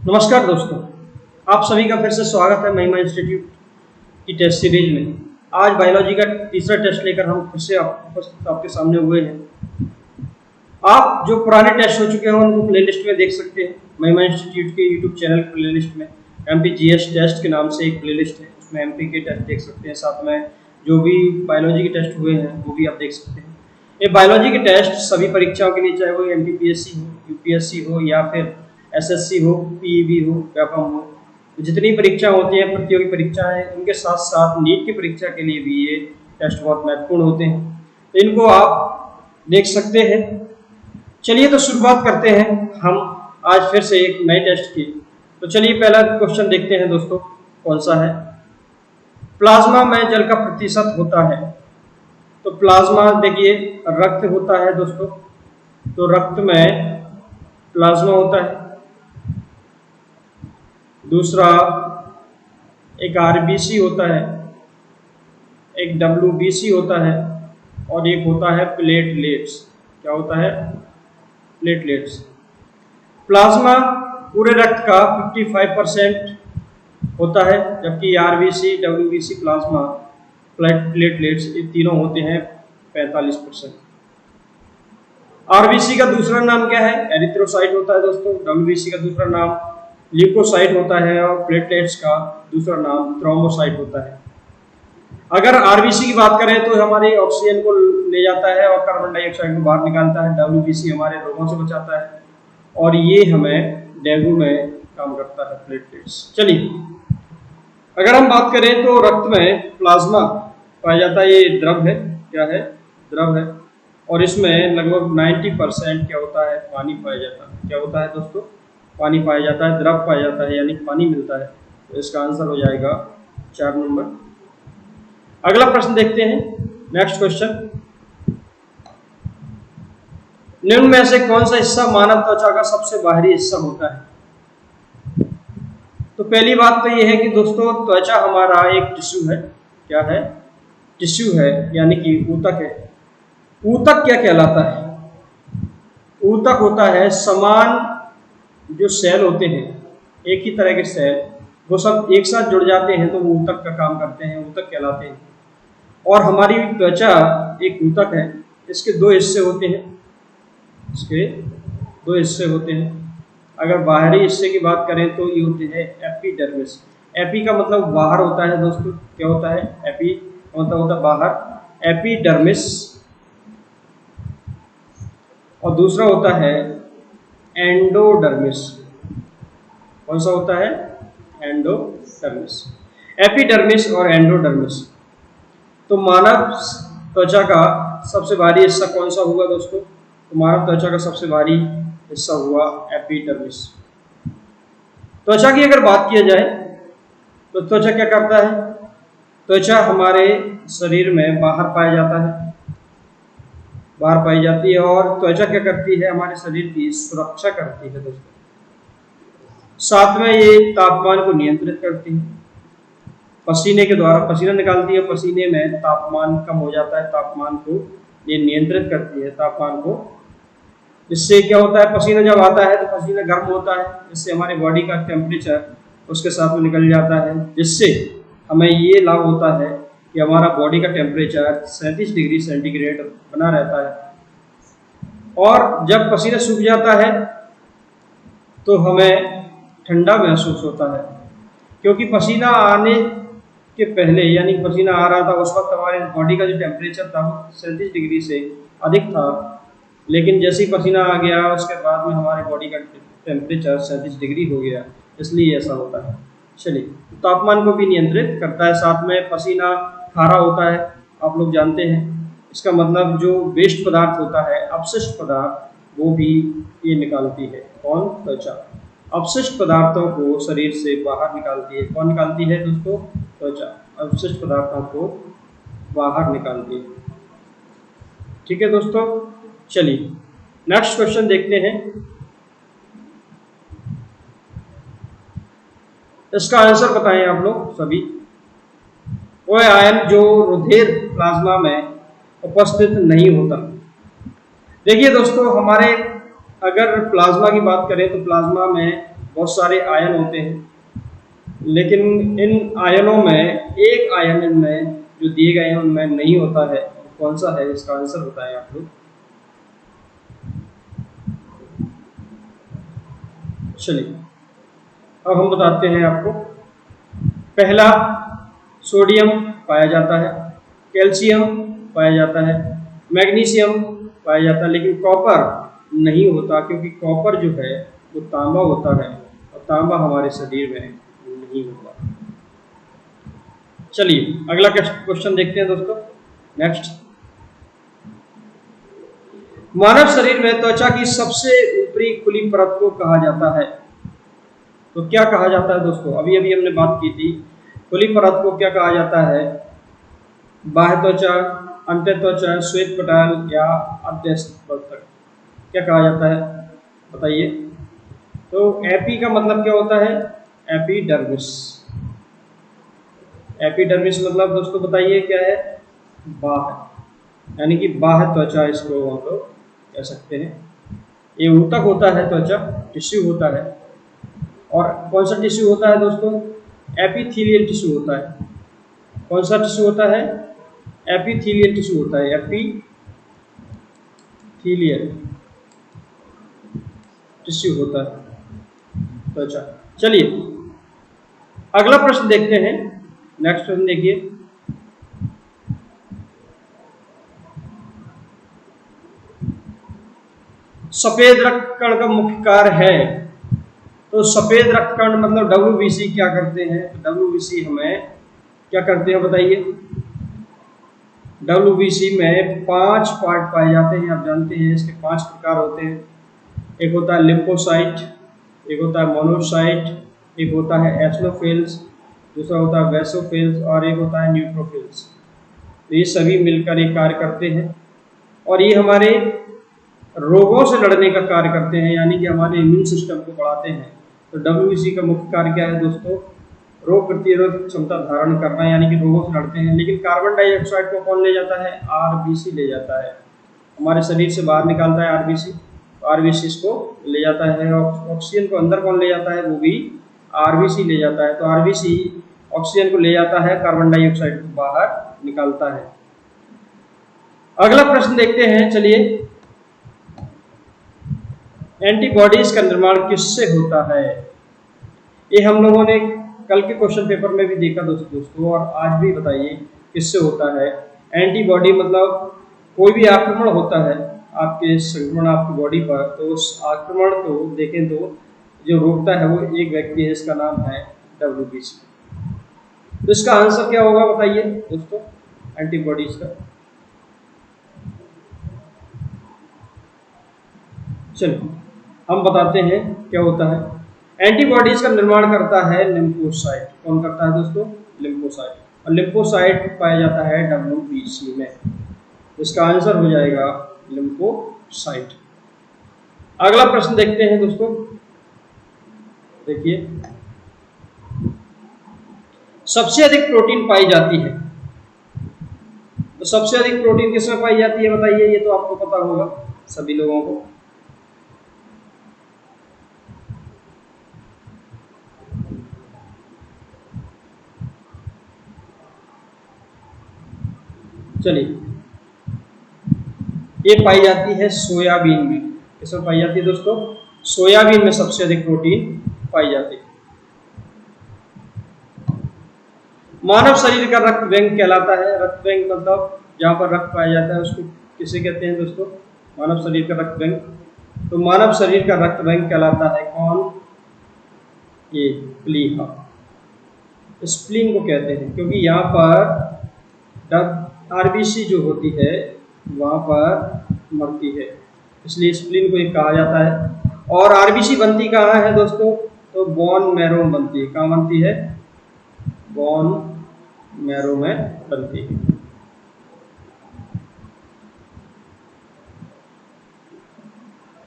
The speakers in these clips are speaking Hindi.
नमस्कार दोस्तों, आप सभी का फिर से स्वागत है महिमा इंस्टीट्यूट की टेस्ट सीरीज में। आज बायोलॉजी का तीसरा टेस्ट लेकर हम फिर से आपके सामने हुए हैं। आप जो पुराने टेस्ट हो चुके हैं उनको प्लेलिस्ट में देख सकते हैं। महिमा इंस्टीट्यूट के यूट्यूब चैनल प्लेलिस्ट में MPGS टेस्ट के नाम से एक प्लेलिस्ट है, उसमें MP के टेस्ट देख सकते हैं। साथ में जो भी बायोलॉजी के टेस्ट हुए हैं वो भी आप देख सकते हैं। ये बायोलॉजी के टेस्ट सभी परीक्षाओं के लिए, चाहे वो MPPSC हो, UPSC हो या फिर SSC हो, PEB हो, व्यापम हो, जितनी परीक्षा होती हैं प्रतियोगी परीक्षाएं, उनके साथ साथ नीट की परीक्षा के लिए भी ये टेस्ट बहुत महत्वपूर्ण होते हैं, तो इनको आप देख सकते हैं। चलिए तो शुरुआत करते हैं हम आज फिर से एक नए टेस्ट की। तो चलिए पहला क्वेश्चन देखते हैं दोस्तों, कौन सा है। प्लाज्मा में जल का प्रतिशत होता है। तो प्लाज्मा देखिए रक्त होता है दोस्तों, तो रक्त में प्लाज्मा होता है। दूसरा एक RBC होता है, एक WBC होता है और एक होता है प्लेटलेट्स। क्या होता है? प्लेटलेट्स। प्लाज्मा पूरे रक्त का 55% होता है, जबकि RBC, WBC, प्लाज्मा, प्लेटलेट्स ये तीनों होते हैं 45%। RBC का दूसरा नाम क्या है? एरिथ्रोसाइट होता है दोस्तों। WBC का दूसरा नाम ल्यूकोसाइट होता है और प्लेटलेट्स का दूसरा नाम थ्रोम्बोसाइट होता है। अगर RBC की बात करें तो हमारे ऑक्सीजन को ले जाता है और कार्बन डाइऑक्साइड को बाहर निकालता है। WBC हमारे रोगों से बचाता है और ये हमें डेंगू में काम करता है, प्लेटलेट्स। चलिए अगर हम बात करें तो रक्त में प्लाज्मा पाया जाता है, ये द्रव है। क्या है? द्रव है। और इसमें लगभग 90% क्या होता है? पानी पाया जाता है। क्या होता है दोस्तों? पानी पाया जाता है, द्रव पाया जाता है, यानी पानी मिलता है। तो इसका आंसर हो जाएगा 4 नंबर। अगला प्रश्न देखते हैं, नेक्स्ट क्वेश्चन। निम्न में से कौन सा हिस्सा मानव त्वचा का सबसे बाहरी हिस्सा होता है? तो पहली बात तो यह है कि दोस्तों त्वचा हमारा एक टिश्यू है। क्या है? टिश्यू है, यानी कि ऊतक है। ऊतक क्या कहलाता है? ऊतक होता है समान जो सेल होते हैं, एक ही तरह के सेल, वो सब एक साथ जुड़ जाते हैं तो वो ऊतक का काम करते हैं, ऊतक कहलाते हैं। और हमारी त्वचा एक ऊतक है। इसके 2 हिस्से होते हैं। इसके 2 हिस्से होते हैं। अगर बाहरी हिस्से की बात करें तो ये होते हैं एपिडर्मिस। एपी का मतलब बाहर होता है दोस्तों। क्या होता है? एपी का मतलब होता है बाहर, एपिडर्मिस। और दूसरा होता है एंडोडर्मिस। कौन सा होता है? एंडोडर्मिस। एपिडर्मिस और एंडोडर्मिस। तो मानव त्वचा का सबसे भारी हिस्सा कौन सा हुआ दोस्तों? तो मानव त्वचा का सबसे भारी हिस्सा हुआ एपिडर्मिस। त्वचा की अगर बात किया जाए तो त्वचा क्या करता है? त्वचा हमारे शरीर में बाहर पाया जाता है, बाहर पाई जाती है। और त्वचा क्या करती है? हमारे शरीर की सुरक्षा करती है दोस्तों। साथ में ये तापमान को नियंत्रित करती है। पसीने के द्वारा पसीना निकालती है, पसीने में तापमान कम हो जाता है, तापमान को ये नियंत्रित करती है, तापमान को। इससे क्या होता है? पसीना जब आता है तो पसीना गर्म होता है, जिससे हमारे बॉडी का टेम्परेचर उसके साथ में निकल जाता है, जिससे हमें ये लाभ होता है कि हमारा बॉडी का टेम्परेचर 37 डिग्री सेंटीग्रेड बना रहता है। और जब पसीना सूख जाता है तो हमें ठंडा महसूस होता है, क्योंकि पसीना आने के पहले, यानी पसीना आ रहा था उस वक्त हमारे बॉडी का जो टेम्परेचर था 37 डिग्री से अधिक था। लेकिन जैसे ही पसीना आ गया उसके बाद में हमारे बॉडी का टेम्परेचर 37 डिग्री हो गया, इसलिए ऐसा होता है। चलिए, तापमान को भी नियंत्रित करता है। साथ में पसीना खारा होता है, आप लोग जानते हैं। इसका मतलब जो वेस्ट पदार्थ होता है, अपशिष्ट पदार्थ, वो भी ये निकालती है। कौन? त्वचा अपशिष्ट पदार्थों को शरीर से बाहर निकालती है। कौन निकालती है दोस्तों? त्वचा अपशिष्ट पदार्थों को बाहर निकालती है। ठीक है दोस्तों, चलिए नेक्स्ट क्वेश्चन देखते हैं। इसका आंसर बताएं आप लोग सभी। वो आयन जो रुधिर प्लाज्मा में उपस्थित नहीं होता। देखिए दोस्तों, हमारे अगर प्लाज्मा की बात करें तो प्लाज्मा में बहुत सारे आयन होते हैं, लेकिन इन आयनों में एक आयन इनमें जो दिए गए हैं उनमें नहीं होता है। कौन सा है, इसका आंसर बताएं आप लोग। चलिए अब हम बताते हैं आपको। पहला, सोडियम पाया जाता है, कैल्शियम पाया जाता है, मैग्नीशियम पाया जाता है, लेकिन कॉपर नहीं होता, क्योंकि कॉपर जो है वो तांबा होता है और तांबा हमारे शरीर में नहीं होता। चलिए अगला क्वेश्चन देखते हैं दोस्तों। नेक्स्ट, मानव शरीर में त्वचा की सबसे ऊपरी खुली परत को कहा जाता है। तो क्या कहा जाता है दोस्तों, अभी अभी हमने बात की थी, खुली परत को क्या कहा जाता है? बाह्य त्वचा, अंत्य त्वचा, श्वेत पटल या अध्यस्थ, क्या कहा जाता है बताइए। तो एपी का मतलब क्या होता है? एपिडर्मिस। एपिडर्मिस मतलब दोस्तों बताइए क्या है? बाह्य, यानी कि बाह्य त्वचा इसको हम लोग कह सकते हैं। ये ऊतक होता है, त्वचा टिश्यू होता है। और कौन सा टिश्यू होता है दोस्तों? एपिथेलियल टिश्यू होता है। कौन सा टिश्यू होता है? एपिथेलियल टिश्यू होता है, एपिथेलियल टिश्यू होता है त्वचा। चलिए अगला प्रश्न देखते हैं। नेक्स्ट प्रश्न देखिए, सफेद रक्त कण का मुख्य कार्य है। तो सफेद रक्त कण मतलब WBC क्या करते हैं? WBC हमें क्या करते हैं बताइए। WBC में 5 पार्ट पाए जाते हैं, आप जानते हैं इसके 5 प्रकार होते हैं। एक होता है लिम्फोसाइट, एक होता है मोनोसाइट, एक होता है एस्नोफिल्स, दूसरा होता है वेसोफिल्स और एक होता है न्यूट्रोफिल्स। तो ये सभी मिलकर एक कार्य करते हैं और ये हमारे रोगों से लड़ने का कार्य करते हैं, यानी कि हमारे इम्यून सिस्टम को बढ़ाते हैं। तो WBC का मुख्य कार्य क्या है दोस्तों? रोग प्रतिरोधक क्षमता धारण करना, यानी कि रोगों से लड़ते हैं। लेकिन कार्बन डाइऑक्साइड को कौन ले जाता है? RBC ले जाता है, हमारे शरीर से बाहर निकालता है RBC। RBC इसको ले जाता है। ऑक्सीजन को अंदर कौन ले जाता है? वो भी RBC ले जाता है। तो RBC ऑक्सीजन को ले जाता है, कार्बन डाइऑक्साइड को बाहर निकालता है। अगला प्रश्न देखते हैं, चलिए। एंटीबॉडीज का निर्माण किससे होता है? ये हम लोगों ने कल के क्वेश्चन पेपर में भी देखा दोस्तों, और आज भी बताइए किससे होता है। एंटीबॉडी मतलब कोई भी आक्रमण होता है आपके संक्रमण आपकी बॉडी पर, तो उस आक्रमण को देखें तो जो रोकता है वो एक व्यक्ति है, इसका नाम है WBC। तो इसका आंसर क्या होगा बताइए दोस्तों एंटीबॉडीज का। चलिए हम बताते हैं क्या होता है। एंटीबॉडीज का निर्माण करता है लिम्फोसाइट। कौन करता है दोस्तों? लिम्फोसाइट। और लिम्फोसाइट पाया जाता है WBC में। इसका आंसर हो जाएगा लिम्फोसाइट। अगला प्रश्न देखते हैं दोस्तों, देखिए। सबसे अधिक प्रोटीन पाई जाती है। तो सबसे अधिक प्रोटीन किसमें पाई जाती है बताइए, ये तो आपको पता होगा सभी लोगों को। चलिए, ये पाई जाती है सोयाबीन में। किसमें पाई जाती है दोस्तों? सोयाबीन में सबसे अधिक प्रोटीन पाई जाती है। मानव शरीर का रक्त बैंक कहलाता है। रक्त बैंक मतलब जहां पर रक्त पाया जाता है उसको किसे कहते हैं दोस्तों? मानव शरीर का रक्त बैंक। तो मानव शरीर का रक्त बैंक कहलाता है कौन? ये प्लीहा, स्प्लीन को कहते हैं, क्योंकि यहाँ पर RBC जो होती है वहाँ पर मरती है, इसलिए स्प्लीन को ये कहा जाता है। और RBC बनती कहाँ है दोस्तों? तो बोन मैरो में बनती है। कहाँ बनती है? बोन मैरो में बनती है।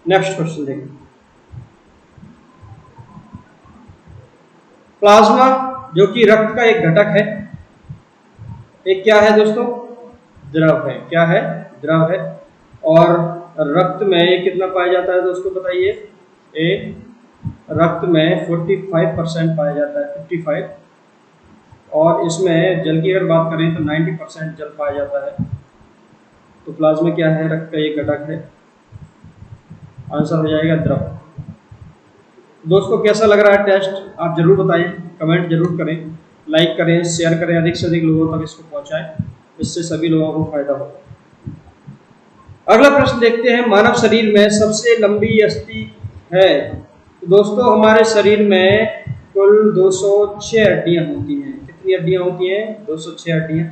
नेक्स्ट क्वेश्चन देखिए। प्लाज्मा जो कि रक्त का एक घटक है, एक क्या है दोस्तों? द्रव है। क्या है? द्रव है। और रक्त में कितना पाया जाता है दोस्तों बताइए? रक्त में 45% पाया जाता है, 55। और इसमें जल की अगर बात करें तो 90% जल पाया जाता है। तो प्लाज्मा क्या है? रक्त का एक घटक है। आंसर हो जाएगा द्रव। दोस्तों कैसा लग रहा है टेस्ट? आप जरूर बताएं, कमेंट जरूर करें, लाइक करें, शेयर करें, अधिक से अधिक लोगों तक इसको पहुंचाएं, इससे सभी लोगों को फायदा होगा। अगला प्रश्न देखते हैं, मानव शरीर में सबसे लंबी अस्थि है। तो दोस्तों हमारे शरीर में कुल 206 हड्डियां होती हैं। कितनी हड्डियां होती हैं? 206 हड्डियां।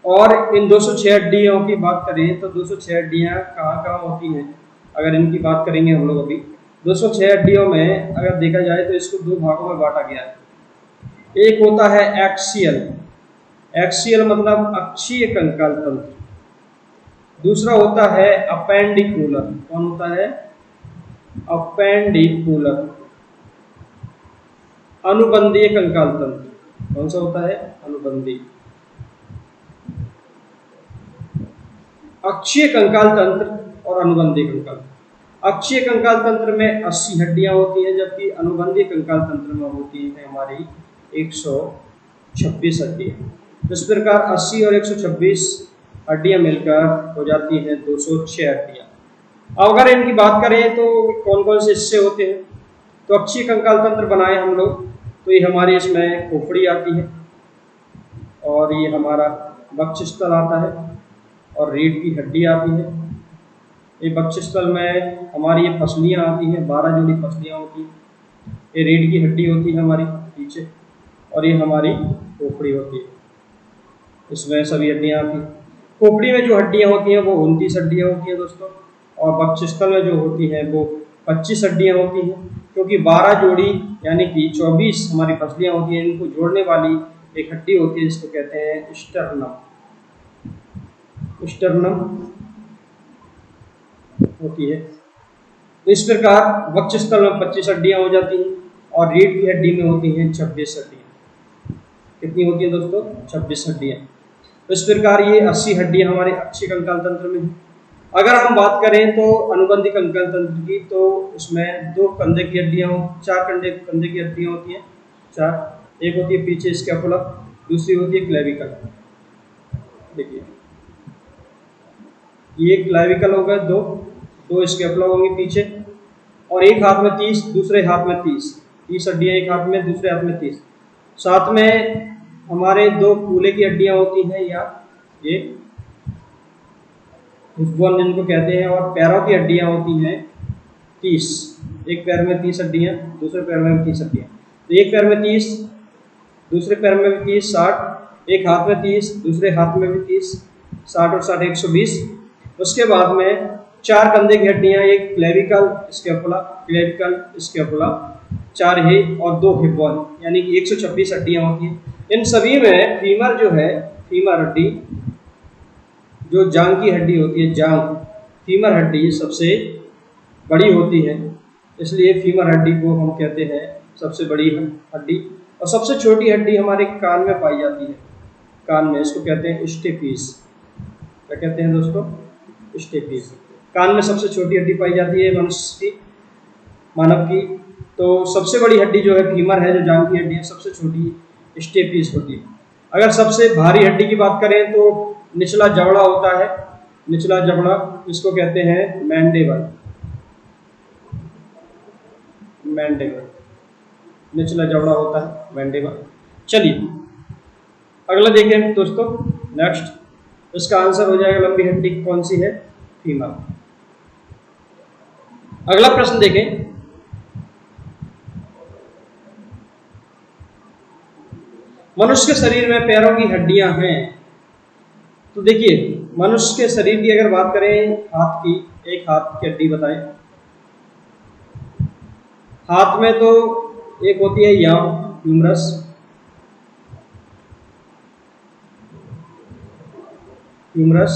और इन 206 हड्डियों की बात करें तो 206 हड्डियां कहाँ कहाँ होती हैं? अगर इनकी बात करेंगे हम लोग अभी, 206 हड्डियों में अगर देखा जाए तो इसको दो भागों में बांटा गया है। एक होता है एक्सियल, एक्सियल मतलब अक्षीय कंकाल तंत्र। दूसरा होता है अपेंडिकुलर। कौन होता है? अपेंडिकुलर, अनुबंधीय कंकाल तंत्र। कौन सा होता है? अनुबंधीय। अक्षीय कंकाल तंत्र और अनुबंधीय कंकाल। अक्षीय कंकाल तंत्र में 80 हड्डियां होती हैं, जबकि अनुबंधीय कंकाल तंत्र में होती है हमारी 126 हड्डियां। इस प्रकार 80 और 126 हड्डियां मिलकर हो जाती हैं 206 हड्डियां। अब अगर इनकी बात करें तो कौन कौन से हिस्से होते हैं? तो अक्षीय कंकाल तंत्र बनाए हम लोग तो ये हमारी इसमें खोपड़ी आती है, और ये हमारा वक्षस्थल आता है, और रीढ़ की हड्डी आती है। ये वक्षस्थल में हमारी ये फसलियाँ आती हैं, 12 जोड़ी फसलियाँ होती हैं। ये रीढ़ की हड्डी होती है हमारी पीछे, और ये हमारी खोपड़ी होती है, इसमें सभी हड्डियाँ आती हैं। खोपड़ी में जो हड्डियाँ होती हैं वो 29 हड्डियाँ होती हैं दोस्तों, और वक्षस्थल में जो होती हैं वो 25 हड्डियाँ होती हैं, क्योंकि 12 जोड़ी यानी कि 24 हमारी फसलियाँ होती हैं, इनको जोड़ने वाली एक हड्डी होती है जिसको कहते हैं स्टर्नम। स्टर्नम होती है। तो इस प्रकार वक्षस्थल में 25 हड्डियां हो जाती हैं, और रीढ़ की हड्डी में होती हैं 26 हड्डियां। कितनी होती है दोस्तों? 26 हड्डियां। तो इस प्रकार ये 80 हड्डियां हमारे अक्षीय कंकाल तंत्र में हैं। अगर हम बात करें तो अनुबंधीय कंकाल तंत्र की, तो उसमें 2 कंधे की हड्डियां, 4 कंधे की हड्डियां होती हैं, 4। एक होती है पीछे स्कैपुला, दूसरी होती है क्लेविकल। देखिए ये क्लेविकल होगा, दो स्कैपुला होंगे पीछे, और एक हाथ में 30, दूसरे हाथ में 30 हड्डियां, एक हाथ में, दूसरे हाथ में 30। साथ में हमारे 2 कूल्हे की हड्डियां होती हैं, या ये हिपबोन जिनको कहते हैं, और पैरों की हड्डियां होती हैं 30। एक पैर में 30 हड्डियां, दूसरे पैर में भी 30 हड्डियां। तो एक पैर में 30, दूसरे पैर में भी 30, 60। एक हाथ में 30, दूसरे हाथ में भी 30, 60 और 60 120। उसके बाद में 4 कंधे की हड्डियां, एक clavicle scapula, clavicle scapula, 4 hip और 2 हिप बोन, यानी कि 126 हड्डियां होती हैं। इन सभी में फीमर जो है, फीमर हड्डी, जो जांग की हड्डी होती है, जांग फीमर हड्डी सबसे बड़ी होती है, इसलिए फीमर हड्डी को हम कहते हैं सबसे बड़ी हड्डी। और सबसे छोटी हड्डी हमारे कान में पाई जाती है, कान में, इसको कहते हैं स्टेपीज। क्या कहते हैं दोस्तों? स्टेपीज। कान में सबसे छोटी हड्डी पाई जाती है मनुष्य की, मानव की। तो सबसे बड़ी हड्डी जो है फीमर है, जो जांग की हड्डी है, सबसे छोटी स्टेपीज होती है। अगर सबसे भारी हड्डी की बात करें तो निचला जबड़ा होता है, निचला जबड़ा, इसको कहते हैं मैंडेबल। मैंडेबल, निचला जबड़ा होता है मैंडेबल। चलिए अगला देखें दोस्तों, नेक्स्ट। इसका आंसर हो जाएगा लंबी हड्डी कौन सी है? फीमर। अगला प्रश्न देखें, मनुष्य के शरीर में पैरों की हड्डियां हैं। तो देखिए मनुष्य के शरीर की अगर बात करें, हाथ की, एक हाथ की हड्डी बताएं। हाथ में तो एक होती है याम, ह्यूमरस, ह्यूमरस,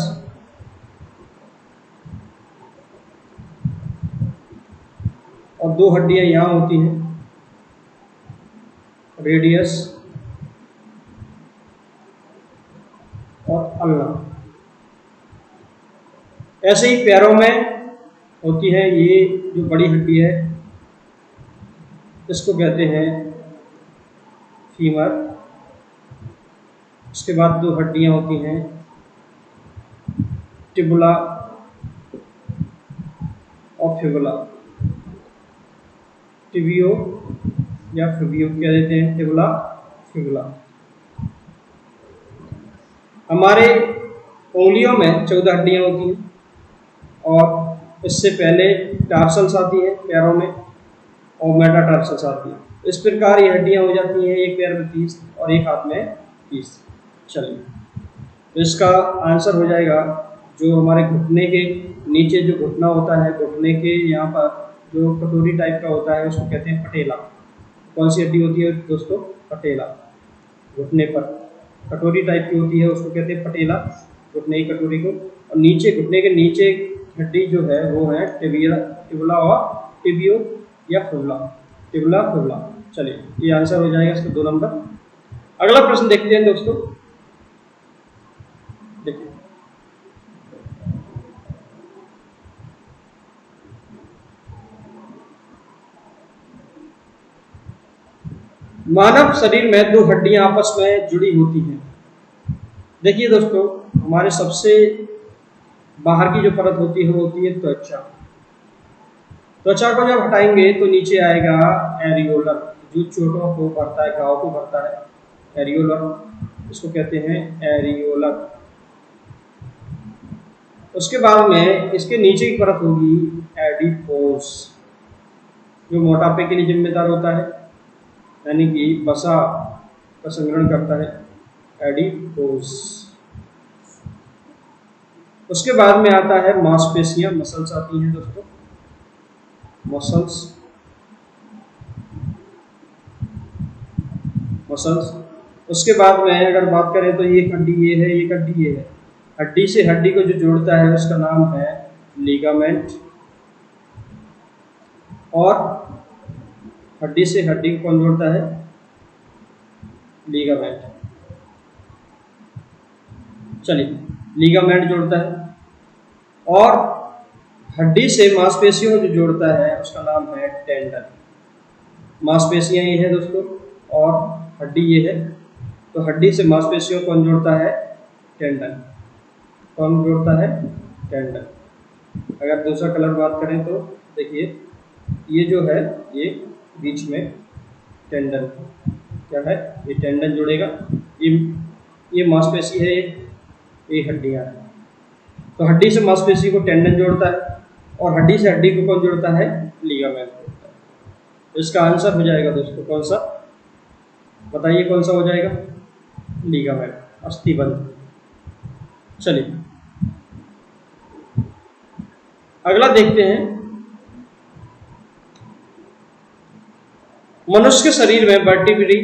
और 2 हड्डियां यहां होती हैं, रेडियस और अल्ना। ऐसे ही पैरों में होती है, ये जो बड़ी हड्डी है इसको कहते हैं फीमर। उसके बाद दो हड्डियां होती हैं, टिबुला और फिबुला। टिबियो या फिबियो कह देते हैं, टिबुला फिबुला। हमारे उंगलियों में 14 हड्डियां होती हैं और इससे पहले टार्सल्स आती है पैरों में और मेटाटार्सल्स आती है। इस प्रकार ये हड्डियां हो जाती हैं, एक पैर में 30 और एक हाथ में 30। चलिए, तो इसका आंसर हो जाएगा जो हमारे घुटने के नीचे जो घुटना होता है, घुटने के यहाँ पर जो कटोरी टाइप का होता है उसको कहते हैं पटेला। कौन सी हड्डी होती है दोस्तों? पटेला। घुटने पर कटोरी टाइप की होती है उसको कहते हैं पटेला, घुटने की कटोरी को। और नीचे घुटने के नीचे हड्डी जो है वो है टिबिया, टिबुला और टिबियो या फिबुला, टिबुला फिबुला। चलिए, ये आंसर हो जाएगा इसका 2 नंबर। अगला प्रश्न देखते हैं दोस्तों। देखिए, मानव शरीर में 2 हड्डियां आपस में जुड़ी होती हैं। देखिए दोस्तों, हमारे सबसे बाहर की जो परत होती है वो होती है त्वचा। त्वचा को जब हटाएंगे तो नीचे आएगा एरियोलर, जो चोटों को भरता है, घाव को भरता है, एरियोलर, इसको कहते हैं एरियोलर। उसके बाद में इसके नीचे की परत होगी एडिपोस, जो मोटापे के लिए जिम्मेदार होता है, यानी कि वसा का संग्रहण करता है, एडिपोस। उसके बाद में आता है मांसपेशियां, मसल्स आती हैं दोस्तों, मसल्स, मसल्स। उसके बाद में अगर बात करें तो ये हड्डी ये है, ये हड्डी ये है। हड्डी से हड्डी को जो जोड़ता है उसका नाम है लिगामेंट, और हड्डी से हड्डी को कौन जोड़ता है? लिगामेंट। चलिए, लिगामेंट जोड़ता है। और हड्डी से मांसपेशियों को जो जोड़ता है उसका नाम है टेंडन। मांसपेशियां ये है दोस्तों और हड्डी ये है, तो हड्डी से मांसपेशियों को कौन जोड़ता है? टेंडन। कौन जोड़ता है? टेंडन। अगर दूसरा कलर बात करें तो देखिए, ये जो है ये बीच में टेंडन, क्या है? ये टेंडन जुड़ेगा। ये मांसपेशी है, ये हड्डियां हैं। तो हड्डी से मांसपेशी को टेंडन जोड़ता है और हड्डी से हड्डी को कौन जोड़ता है? लिगामेंट जोड़ता है। तो इसका आंसर हो जाएगा दोस्तों कौन सा? बताइए कौन सा हो जाएगा? लिगामेंट, अस्थिबंध। चलिए, अगला देखते हैं। मनुष्य के शरीर में वर्टिब्री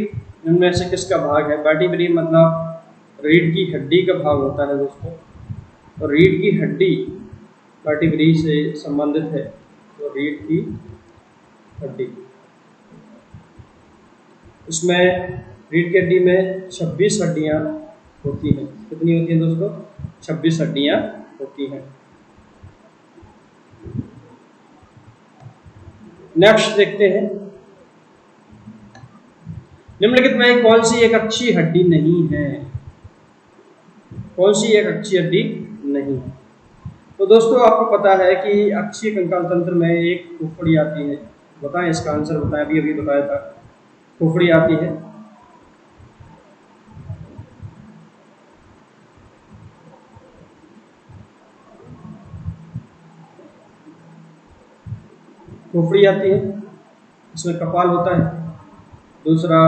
इनमें से किसका भाग है? वर्टिब्री मतलब रीढ़ की हड्डी का भाग होता है दोस्तों। और रीढ़ की हड्डी वर्टिब्री से संबंधित है, तो रीढ़ की हड्डी, इसमें रीढ़ की हड्डी में 26 हड्डियां होती हैं। कितनी होती हैं दोस्तों? 26 हड्डियां होती हैं। नेक्स्ट देखते हैं, निम्नलिखित में कौन सी एक अच्छी हड्डी नहीं है? कौन सी एक अच्छी हड्डी नहीं है? तो दोस्तों, आपको पता है कि अक्षीय कंकाल तंत्र में एक खोपड़ी आती है। बताएं इसका आंसर, बताएं। अभी अभी बताया था, खोपड़ी आती है। खोपड़ी आती है, इसमें कपाल होता है। दूसरा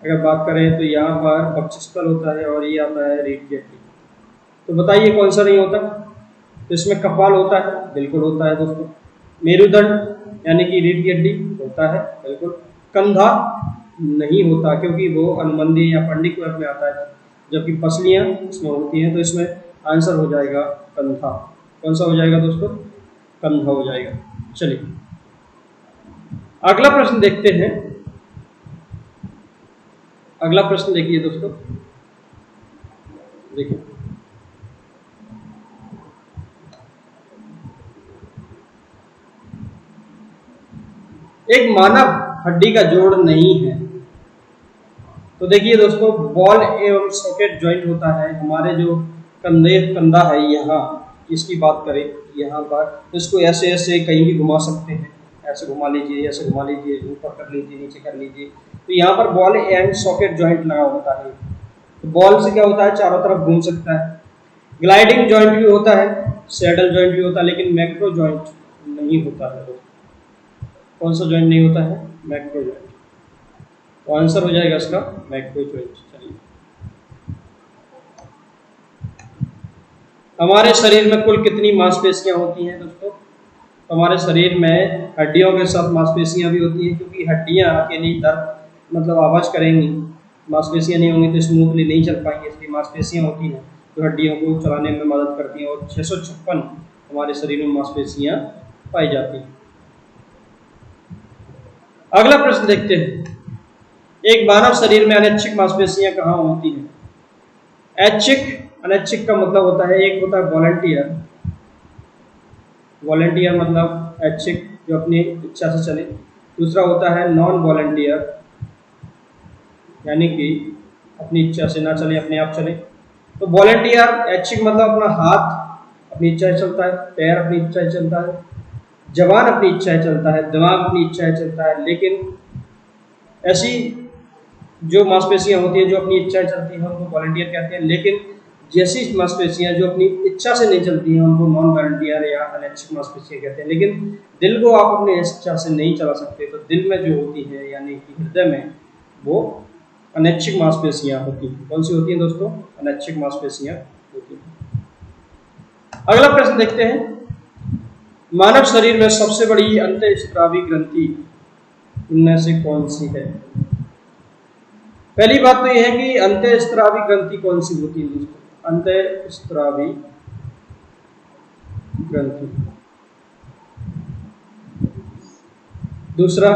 अगर बात करें तो यहाँ पर वक्षस्थल होता है और ये आता है रीढ़ की हड्डी। तो बताइए कौन सा नहीं होता? तो इसमें कपाल होता है, बिल्कुल होता है दोस्तों। मेरुदंड यानी कि रीढ़ की हड्डी होता है, बिल्कुल। कंधा नहीं होता क्योंकि वो अनुबंधी या पंडिक में आता है, जबकि पसलियां इसमें होती हैं। तो इसमें आंसर हो जाएगा कंधा। कौन सा हो जाएगा दोस्तों? कंधा हो जाएगा। चलिए, अगला प्रश्न देखते हैं। अगला प्रश्न देखिए दोस्तों, देखिए, एक मानव हड्डी का जोड़ नहीं है। तो देखिए दोस्तों, बॉल एवं सॉकेट जॉइंट होता है हमारे जो कंधा है यहाँ, इसकी बात करें यहाँ पर, तो इसको ऐसे ऐसे कहीं भी घुमा सकते हैं, ऐसे घुमा लीजिए, ऐसे घुमा लीजिए, ऊपर कर लीजिए, नीचे कर लीजिए। तो यहाँ पर बॉल एंड सॉकेट जॉइंट लगा होता है। तो बॉल से क्या होता है, चारों तरफ घूम सकता है। ग्लाइडिंग जॉइंट भी होता है, सैडल जॉइंट भी होता है, लेकिन मैक्रो जॉइंट नहीं होता है। कौन सा जॉइंट नहीं होता है, मैक्रो जॉइंट। तो आंसर हो जाएगा इसका मैक्रो जॉइंट। चलिए, हमारे शरीर में कुल कितनी मांसपेशियां होती हैं दोस्तों? तो हमारे शरीर में हड्डियों के साथ मांसपेशियां भी होती हैं, क्योंकि हड्डियां अकेली दर्द मतलब आवाज करेंगी, मांसपेशियां नहीं होंगी तो स्मूथली नहीं चल पाएंगे, इसलिए मांसपेशियां होती हैं जो हड्डियों को चलाने में मदद करती हैं। और 656 हमारे शरीर में मांसपेशियां पाई जाती हैं। अगला प्रश्न देखते हैं, एक मानव शरीर में अनैच्छिक मांसपेशियां कहाँ होती हैं? ऐच्छिक, अनैच्छिक का मतलब होता है, एक होता है वॉलंटियर, वॉलंटियर मतलब ऐच्छिक जो अपनी इच्छा से चले। दूसरा होता है नॉन वॉलंटियर, यानी कि अपनी इच्छा से ना चले, अपने आप चले। तो वॉलंटियर ऐच्छिक मतलब अपना हाथ अपनी इच्छा से चलता है, पैर अपनी इच्छा से चलता है, जबान अपनी इच्छा से चलता है, दिमाग अपनी इच्छा से चलता है। लेकिन ऐसी जो मांसपेशियां होती हैं जो अपनी इच्छा से चलती हैं उनको वॉलंटियर कहते हैं। लेकिन जैसी मांसपेशियां जो अपनी इच्छा से नहीं चलती हैं उनको नॉन वॉलंटियर या अनैच्छिक मांसपेशियां कहते हैं। लेकिन दिल को आप अपनी इच्छा से नहीं चला सकते, तो दिल में जो होती है यानी कि हृदय में, वो अनैच्छिक मांसपेशियां होती हैं। कौन सी होती हैं दोस्तों? अनैच्छिक मांसपेशियां होती हैं। अगला प्रश्न देखते हैं, मानव शरीर में सबसे बड़ी अंतःस्रावी ग्रंथि इनमें से कौन सी है? पहली बात तो यह है कि अंतःस्रावी ग्रंथि कौन सी होती है दोस्तों? अंतःस्रावी ग्रंथि। दूसरा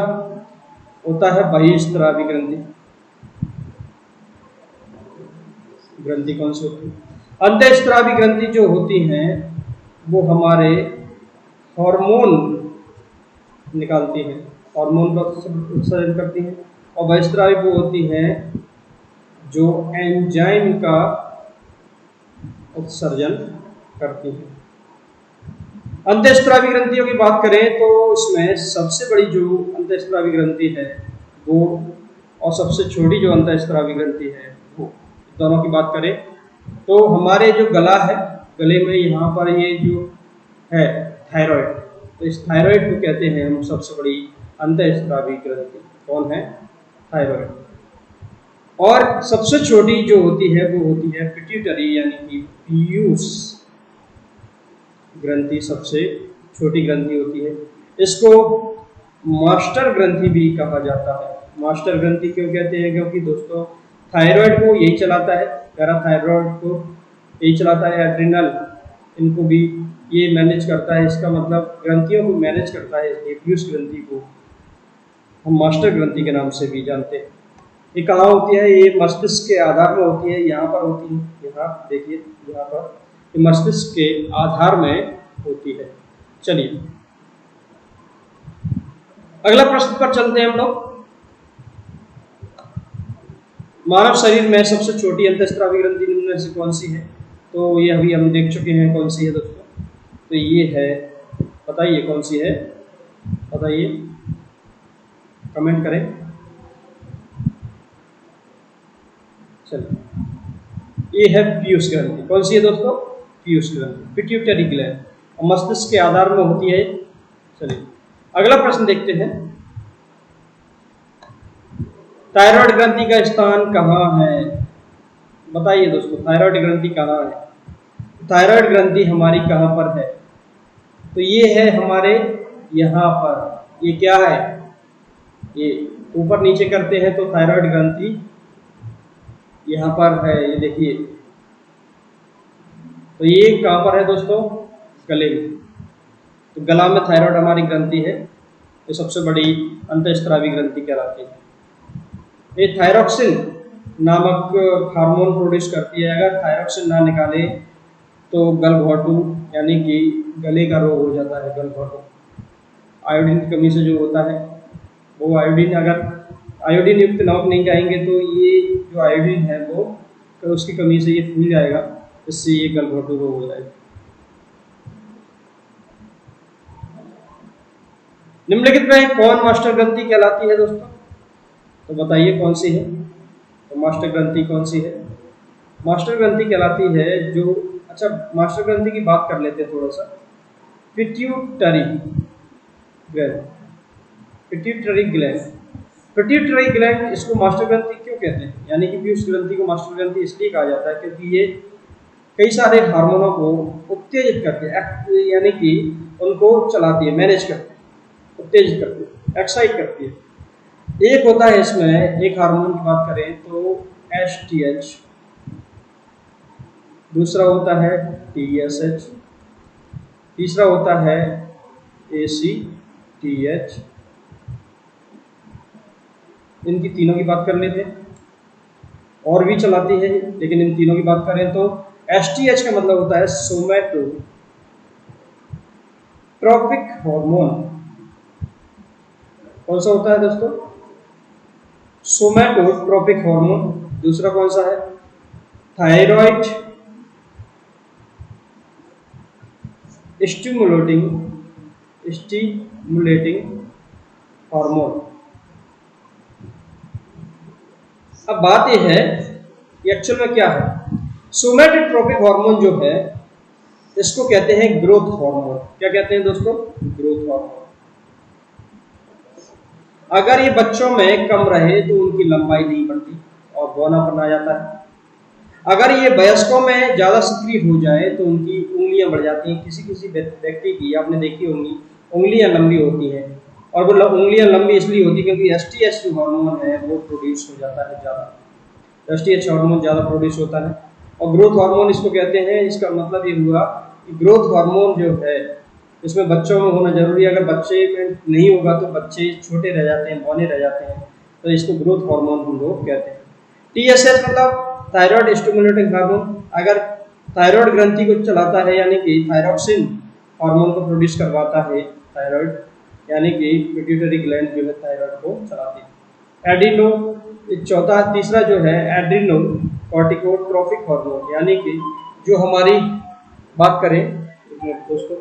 होता है बहिस्रावी ग्रंथि। ग्रंथि कौन सी होती है? अंतःस्रावी ग्रंथि जो होती हैं वो हमारे हार्मोन निकालती हैं, हार्मोन का उत्सर्जन करती हैं। और बहिस्रावी वो होती हैं जो एंजाइम का उत्सर्जन करती हैं। अंतःस्रावी ग्रंथियों की बात करें तो इसमें सबसे बड़ी जो अंतःस्रावी ग्रंथि है वो, और सबसे छोटी जो अंतःस्रावी ग्रंथि है वो, दोनों की बात करें तो हमारे जो गला है, गले में यहाँ पर ये जो है थायराइड, तो इस थायराइड को कहते हैं हम सबसे बड़ी अंतःस्रावी ग्रंथि। कौन है? थायराइड। और सबसे छोटी जो होती है वो होती है पिट्यूटरी, यानी कि पीयूष ग्रंथि सबसे छोटी ग्रंथि होती है। इसको मास्टर ग्रंथि भी कहा जाता है। मास्टर ग्रंथि क्यों कहते हैं? क्योंकि दोस्तों थायराइड को यही चलाता है, पैराथायराइड को यही चलाता है, एड्रिनल इनको भी ये मैनेज करता है। इसका मतलब ग्रंथियों को मैनेज करता है, इसलिए पीयूष ग्रंथि को हम मास्टर ग्रंथि के नाम से भी जानते हैं। ये कहाँ होती है? ये मस्तिष्क के आधार में होती है, यहाँ पर होती है, यहाँ देखिए, यहाँ पर मस्तिष्क के आधार में होती है। चलिए अगला प्रश्न पर चलते हैं हम लोग। मानव शरीर में सबसे छोटी अंतःस्रावी ग्रंथि निम्न में से कौन सी है? तो ये अभी हम देख चुके हैं कौन सी है दोस्तों। तो ये है, बताइए कौन सी है, बताइए, कमेंट करें। चलिए, ये है पीयूष ग्रंथि। कौन सी है दोस्तों? पीयूष ग्रंथि, पिट्यूटरी ग्लैंड, और मस्तिष्क के आधार में होती है। चलिए अगला प्रश्न देखते हैं, थायराइड ग्रंथि का स्थान कहाँ है? बताइए दोस्तों, थायराइड ग्रंथि कहाँ है? थायराइड ग्रंथि हमारी कहाँ पर है? तो ये है हमारे यहाँ पर। ये क्या है? ये ऊपर नीचे करते हैं तो थायराइड ग्रंथि यहाँ पर है, ये देखिए। तो ये कहाँ पर है दोस्तों? गले में। तो गला में थायराइड हमारी ग्रंथि है, ये सबसे बड़ी अंतःस्रावी ग्रंथि कहलाती है। ये थायरॉक्सिन नामक हार्मोन प्रोड्यूस करती है। अगर थायरॉक्सिन ना निकाले तो गलघोटू यानी कि गले का रोग हो जाता है, गलघोटू। आयोडीन की कमी से जो होता है वो आयोडीन, अगर आयोडीन युक्त नमक नहीं खाएंगे तो ये जो आयोडीन है वो तो उसकी कमी से ये फूल जाएगा, इससे ये गलघोटू रोग हो जाएगा। निम्नलिखित में कौन मास्टर ग्रंथि कहलाती है दोस्तों? तो बताइए कौन सी है? तो मास्टर ग्रंथि कौन सी है? मास्टर ग्रंथि कहलाती है जो, अच्छा मास्टर ग्रंथि की बात कर लेते हैं थोड़ा सा। Pituitary gland, pituitary gland, pituitary gland इसको मास्टर ग्रंथि क्यों कहते हैं, यानी कि पीयूष ग्रंथि को मास्टर ग्रंथि इसलिए कहा जाता है क्योंकि ये कई सारे हार्मोनों को उत्तेजित करती है, यानी कि उनको चलाती है, मैनेज करती है, उत्तेजित करती है, एक्साइट करती है। एक होता है इसमें, एक हार्मोन की बात करें तो एसटीएच, दूसरा होता है टीएसएच, तीसरा होता है एसीटीएच। इनकी तीनों की बात कर लेते हैं, और भी चलाती है लेकिन इन तीनों की बात करें तो एसटीएच का मतलब होता है सोमैटोट्रोपिक हार्मोन। कौन सा होता है दोस्तों? सोमैटोट्रोपिक हार्मोन। दूसरा कौन सा है? Thyroid stimulating hormone. अब बात यह है कि एक्चुअल में क्या है। सोमैटोट्रोपिक हार्मोन जो है इसको कहते हैं ग्रोथ हार्मोन। क्या कहते हैं दोस्तों? Growth hormone. अगर ये बच्चों में कम रहे तो उनकी लंबाई नहीं बढ़ती और बौनापन आ जाता है। अगर ये वयस्कों में ज्यादा सक्रिय हो जाए तो उनकी उंगलियां बढ़ जाती हैं। किसी किसी व्यक्ति की आपने देखी होंगी उंगलियां लंबी होती हैं, और वो उंगलियां लंबी इसलिए होती है क्योंकि एसटीएच जो हार्मोन है वो प्रोड्यूस हो जाता है ज्यादा। एसटीएच हार्मोन ज्यादा प्रोड्यूस होता है और ग्रोथ हार्मोन इसको कहते हैं। इसका मतलब ये हुआ कि ग्रोथ हार्मोन जो है इसमें बच्चों में होना जरूरी है। अगर बच्चे में नहीं होगा तो बच्चे छोटे रह जाते हैं, बौने रह जाते हैं, तो इसको ग्रोथ हार्मोन हम लोग कहते हैं। टीएसएच मतलब थायराइड स्टिमुलेटिंग हार्मोन। अगर थायराइड ग्रंथि को चलाता है, यानी कि थायरॉक्सिन हार्मोन को प्रोड्यूस करवाता है थायराइड, यानी कि पिट्यूटरी ग्लैंड जो है थायराइड को चलाती है। एड्रीनो, चौथा तीसरा जो है एड्रीनो कॉर्टिकोट्रोपिक हार्मोन, यानी कि जो हमारी बात करें दोस्तों,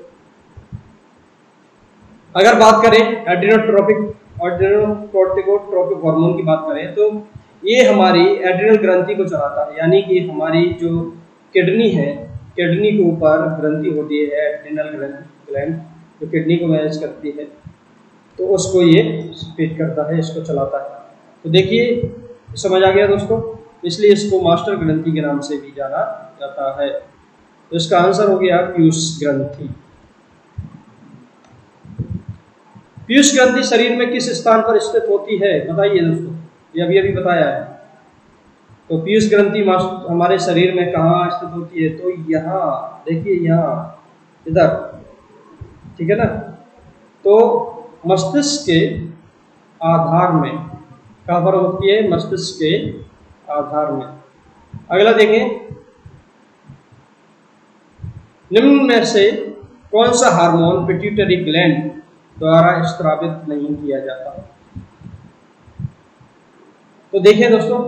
अगर बात करें एड्रीनोकॉर्टिकोट्रोपिक हार्मोन की बात करें तो ये हमारी एड्रिनल ग्रंथि को चलाता है, यानी कि हमारी जो किडनी है, किडनी के ऊपर ग्रंथि होती है एड्रिनल ग्लैंड जो किडनी को मैनेज करती है, तो उसको ये स्पीड करता है, इसको चलाता है। तो देखिए समझ आ गया दोस्तों, इसलिए इसको मास्टर ग्रंथि के नाम से भी जाना जाता है। तो इसका आंसर हो गया पीयूष ग्रंथि। पीयूष ग्रंथि शरीर में किस स्थान पर स्थित होती है? बताइए दोस्तों, ये अभी बताया है। तो पीयूष ग्रंथि हमारे शरीर में कहाँ स्थित होती है? तो यहाँ देखिए, यहाँ इधर, ठीक है ना। तो मस्तिष्क के आधार में, कहाँ पर होती है? मस्तिष्क के आधार में। अगला देखें, निम्न में से कौन सा हार्मोन पिट्यूटरी ग्लैंड द्वारा स्रावित नहीं किया जाता? तो देखिए दोस्तों,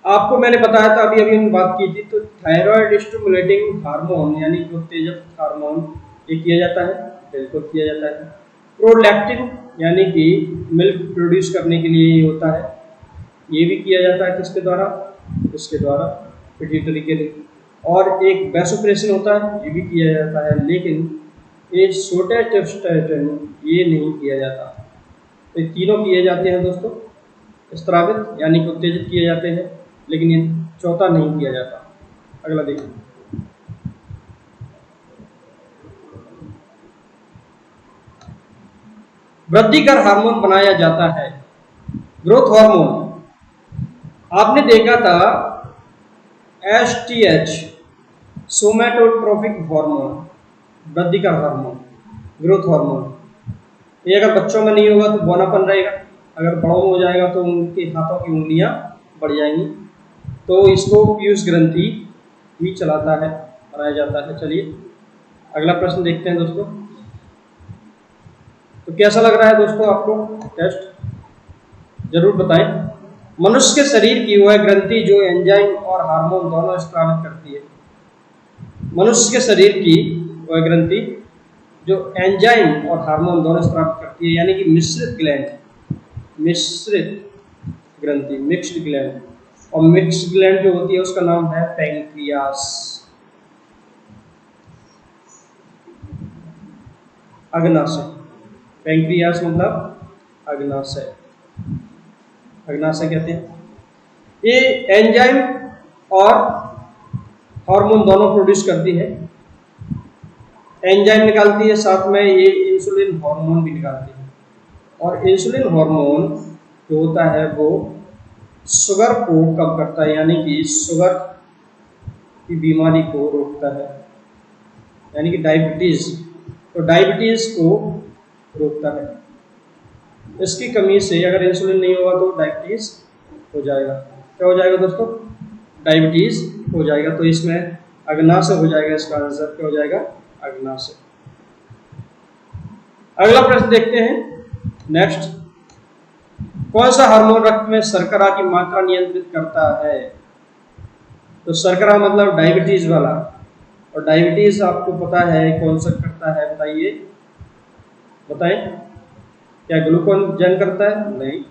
आपको मैंने बताया था, अभी हम बात की थी, तो थायराइड स्टिमुलेटिंग हार्मोन यानी कि उत्तेजक हार्मोन ये किया जाता है, बिल्कुल किया जाता है। प्रोलैक्टिन यानी कि मिल्क प्रोड्यूस करने के लिए ये होता है, ये भी किया जाता है। किसके द्वारा? इसके द्वारा, पिट्यूटरी के लिए। और एक वैसोप्रेसिन होता है, ये भी किया जाता है, लेकिन ये सोटेस्टेरोन ये नहीं किया जाता। तो ये तीनों किए जाते हैं दोस्तों, स्रावित यानी कि उत्तेजित किए जाते हैं, लेकिन ये चौथा नहीं किया जाता। अगला देखिए, वृद्धिकर हार्मोन बनाया जाता है, ग्रोथ हार्मोन। आपने देखा था एसटीएच, सोमैटोट्रोपिक हार्मोन, वृद्धिकर हार्मोन, ग्रोथ हार्मोन। ये अगर बच्चों में नहीं होगा तो बौनापन रहेगा, अगर बड़ों में हो जाएगा तो उनके हाथों की उंगलियां बढ़ जाएंगी। तो इसको पीयूष ग्रंथि ही चलाता है, बनाया जाता है। चलिए अगला प्रश्न देखते हैं दोस्तों। तो कैसा लग रहा है दोस्तों आपको टेस्ट, जरूर बताएं। मनुष्य के शरीर की वह ग्रंथि जो एंजाइम और हार्मोन दोनों स्रावित करती है। मनुष्य के शरीर की वह ग्रंथि जो एंजाइम और हार्मोन दोनों स्रावित करती है, यानी कि मिश्रित ग्लैंड, मिश्रित ग्रंथि, मिक्स्ड ग्लैंड। और मिक्स्ड ग्लैंड जो होती है उसका नाम है पैंक्रियास, अग्नाशय। पैंक्रियास मतलब अग्नाशय, अग्नाशय कहते हैं। ये एंजाइम और हार्मोन दोनों प्रोड्यूस करती है। एंजाइम निकालती है, साथ में ये इंसुलिन हार्मोन भी निकालती है। और इंसुलिन हार्मोन जो होता है वो शुगर को कम करता है, यानी कि शुगर की बीमारी को रोकता है, यानी कि डायबिटीज, तो डायबिटीज को रोकता है। इसकी कमी से अगर इंसुलिन नहीं होगा तो डायबिटीज हो जाएगा। क्या हो जाएगा दोस्तों? डायबिटीज हो जाएगा। तो इसमें अग्नाशय हो जाएगा, इसका आंसर क्या हो जाएगा? अग्नाशय। अगला प्रश्न देखते हैं नेक्स्ट। कौन सा हार्मोन रक्त में शर्करा की मात्रा नियंत्रित करता है? तो शर्करा मतलब डायबिटीज वाला, और डायबिटीज आपको पता है कौन सा करता है, बताइए, बताएं। क्या ग्लूकोजन करता है? नहीं।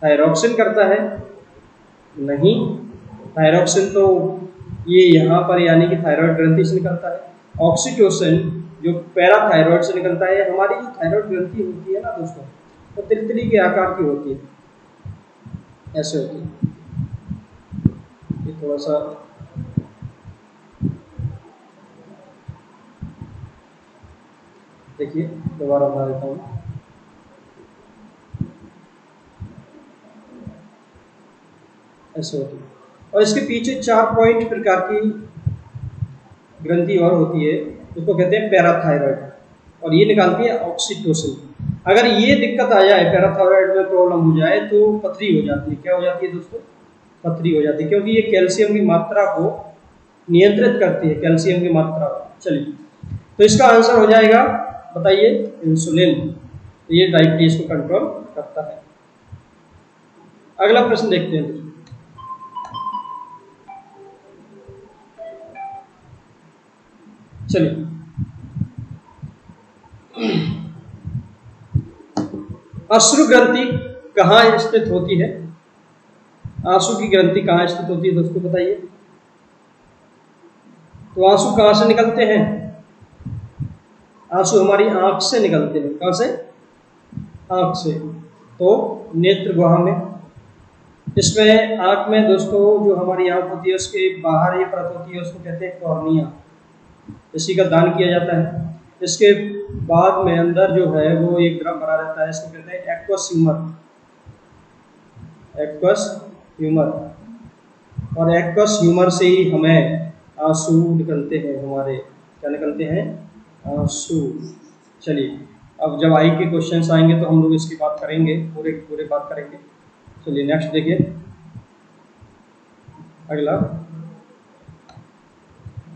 थायरॉक्सिन करता है? नहीं। थायरॉक्सिन तो ये यहाँ पर यानी कि थायराइड ग्रंथि से निकलता है। ऑक्सीटोसिन जो पैराथायरॉइड से निकलता है। हमारी जो थायराइड ग्रंथि होती है ना दोस्तों, वो तितली के आकार की होती है, ऐसे होती है। ये थोड़ा सा देखिए, दोबारा बता देता हूँ। ऐसे होती है। और इसके पीछे 4 पॉइंट प्रकार की ग्रंथि और होती है, उसको कहते हैं पैराथायरॉइड, और ये निकालती है ऑक्सीटोसिन। अगर ये दिक्कत आ जाए, पैराथायरॉइड में प्रॉब्लम हो जाए, तो पथरी हो जाती है। क्या हो जाती है दोस्तों? पथरी हो जाती है, क्योंकि ये कैल्शियम की मात्रा को नियंत्रित करती है, कैल्शियम की मात्रा। चलिए, तो इसका आंसर हो जाएगा, बताइए, इंसुलिन। तो ये डायबिटीज को कंट्रोल करता है। अगला प्रश्न देखते हैं। चलिए, अश्रु ग्रंथि कहाँ स्थित होती है? आंसू की ग्रंथि कहाँ स्थित होती है दोस्तों, बताइए। तो आंसू कहाँ से निकलते हैं? आंसू हमारी आंख से निकलते हैं। कहाँ से? आंख से। तो नेत्र गुहा में। इसमें आंख में दोस्तों जो हमारी आंख होती है उसके बाहर ये परत होती है, उसको कहते हैं कॉर्निया। इसी का दान किया जाता है। इसके बाद में अंदर जो है वो एक द्रव भरा रहता है, इसको कहते हैं एक्वस ह्यूमर, एक्वस ह्यूमर। और एक्वस ह्यूमर से ही हमें आंसू निकलते हैं, हमारे क्या निकलते हैं? आंसू। चलिए, अब जब आई के क्वेश्चंस आएंगे तो हम लोग इसकी बात करेंगे, पूरे पूरे बात करेंगे। चलिए नेक्स्ट देखिए। अगला,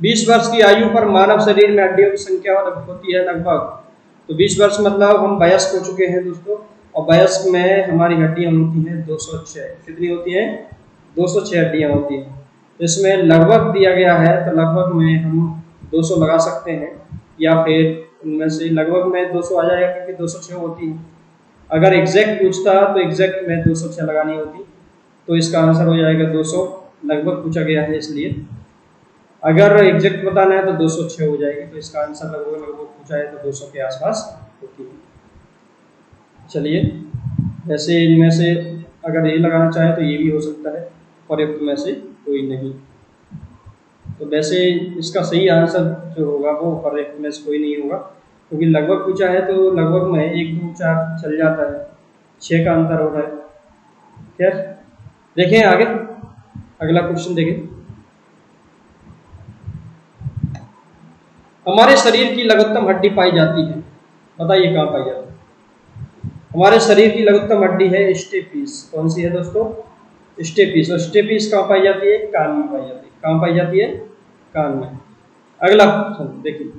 20 वर्ष की आयु पर मानव शरीर में हड्डियों की संख्या होती है लगभग। तो 20 वर्ष मतलब हम वयस्क हो चुके हैं दोस्तों, और वयस्क में हमारी हड्डियां होती हैं 206। कितनी होती हैं? 206 हड्डियां होती हैं। इसमें लगभग दिया गया है, तो लगभग में हम 200 लगा सकते हैं, या फिर उनमें से लगभग में 200 आ जाएगा, क्योंकि 206 होती है। अगर एग्जैक्ट पूछता तो एग्जैक्ट में 206 लगानी होती, तो इसका आंसर हो जाएगा 200। लगभग पूछा गया है इसलिए, अगर एग्जैक्ट बताना है तो 206 हो जाएगी। तो इसका आंसर लगभग लगभग पूछा है तो 200 के आसपास होती है। चलिए, वैसे इनमें से अगर ये लगाना चाहे तो ये भी हो सकता है, पर्याप्त में से कोई नहीं। तो वैसे इसका सही आंसर जो होगा वो पर्याप्त में से कोई नहीं होगा, क्योंकि लगभग पूछा है तो लगभग में 1 2 4 चल जाता है, 6 का अंतर हो रहा है। खैर, देखें आगे, अगला क्वेश्चन देखें। हमारे शरीर की लघुत्तम हड्डी पाई जाती है, बताइए कहाँ पाई जाती है? हमारे शरीर की लघुत्तम हड्डी है स्टेपीस। कौन सी है दोस्तों? स्टेपीस। और स्टेपीस कहाँ पाई जाती है? कान में पाई जाती है। कहाँ पाई जाती है? कान में। अगला क्वेश्चन देखिए।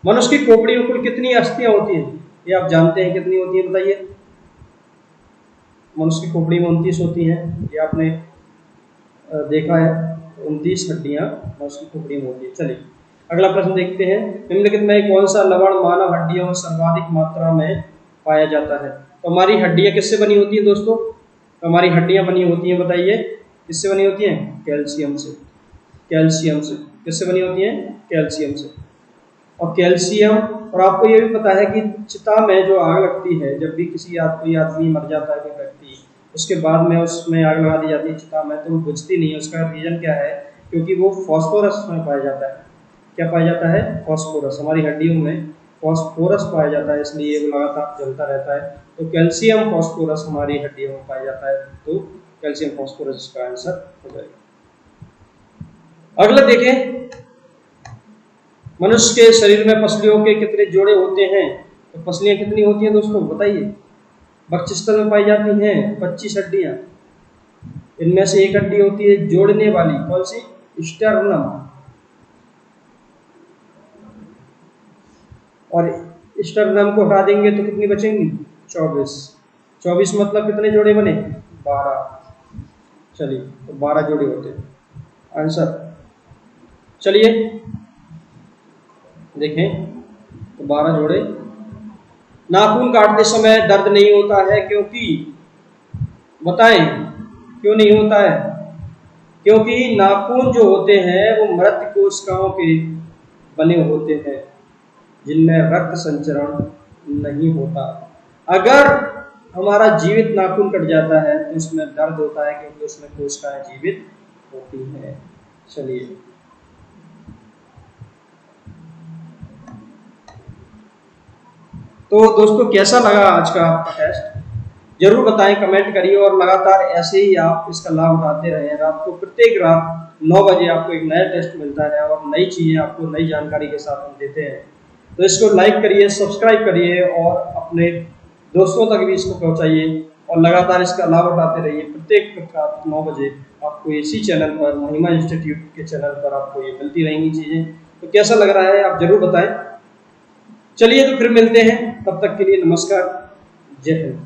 मनुष्य की खोपड़ी में कुल कितनी अस्थियां होती हैं, ये आप जानते हैं कितनी होती है, बताइए। मनुष्य की खोपड़ी में 29 होती हैं, ये आपने देखा है। 29 हड्डियां मनुष्य की खोपड़ी में होती है। चलिए अगला प्रश्न देखते हैं, निम्नलिखित में कौन सा लवण मानव हड्डियों में सर्वाधिक मात्रा में पाया जाता है। तो हमारी हड्डियां किससे बनी होती है दोस्तों, तो हमारी हड्डियां बनी होती हैं, बताइए किससे बनी होती हैं, कैल्शियम से। कैल्शियम से किससे बनी होती हैं, कैल्शियम से। और कैल्शियम, और आपको ये भी पता है कि चिता में जो आग लगती है, जब भी कोई आदमी मर जाता है, कोई व्यक्ति, उसके बाद में उसमें आग लगा दी जाती है चिता में, तो वो बुझती नहीं है। उसका रीजन क्या है, क्योंकि वो फॉस्फोरस में पाया जाता है। क्या पाया जाता है, फॉस्फोरस। हमारी हड्डियों में फॉस्फोरस पाया जाता है, इसलिए वो लगातार जलता रहता है। तो कैल्शियम फॉस्फोरस हमारी हड्डियों में पाया जाता है, तो कैल्शियम फॉस्फोरस इसका आंसर हो जाएगा। अगला देखें, मनुष्य के शरीर में पसलियों के कितने जोड़े होते हैं। तो पसलियां कितनी होती हैं दोस्तों, बताइए। वक्षस्थल में पाई जाती हैं 25 हड्डियां। इनमें से एक हड्डी होती है जोड़ने वाली, कौन सी, स्टर्नम। और स्टर्नम को हटा देंगे तो कितनी बचेंगी, 24। 24 मतलब कितने जोड़े बने, 12। चलिए तो 12 जोड़े होते हैं आंसर। चलिए देखें, तो 12 जोड़े। नाखून काटते समय दर्द नहीं होता है, क्योंकि, बताएं क्यों नहीं होता है। क्योंकि नाखून जो होते हैं वो मृत कोशिकाओं के बने होते हैं, जिनमें रक्त संचरण नहीं होता। अगर हमारा जीवित नाखून कट जाता है तो उसमें दर्द होता है, क्योंकि उसमें कोशिकाएं जीवित होती हैं। चलिए तो दोस्तों कैसा लगा आज का आपका टेस्ट, जरूर बताएं, कमेंट करिए। और लगातार ऐसे ही आप इसका लाभ उठाते रहें। रात को प्रत्येक रात 9 बजे आपको एक नया टेस्ट मिलता है और नई चीजें आपको नई जानकारी के साथ हम देते हैं। तो इसको लाइक करिए, सब्सक्राइब करिए और अपने दोस्तों तक भी इसको पहुंचाइए और लगातार इसका लाभ उठाते रहिए। प्रत्येक रात 9 बजे आपको इसी चैनल पर, महिमा इंस्टीट्यूट के चैनल पर आपको ये मिलती रहेंगी चीजें। तो कैसा लग रहा है आप जरूर बताएं। चलिए तो फिर मिलते हैं, तब तक के लिए नमस्कार, जय हिंद।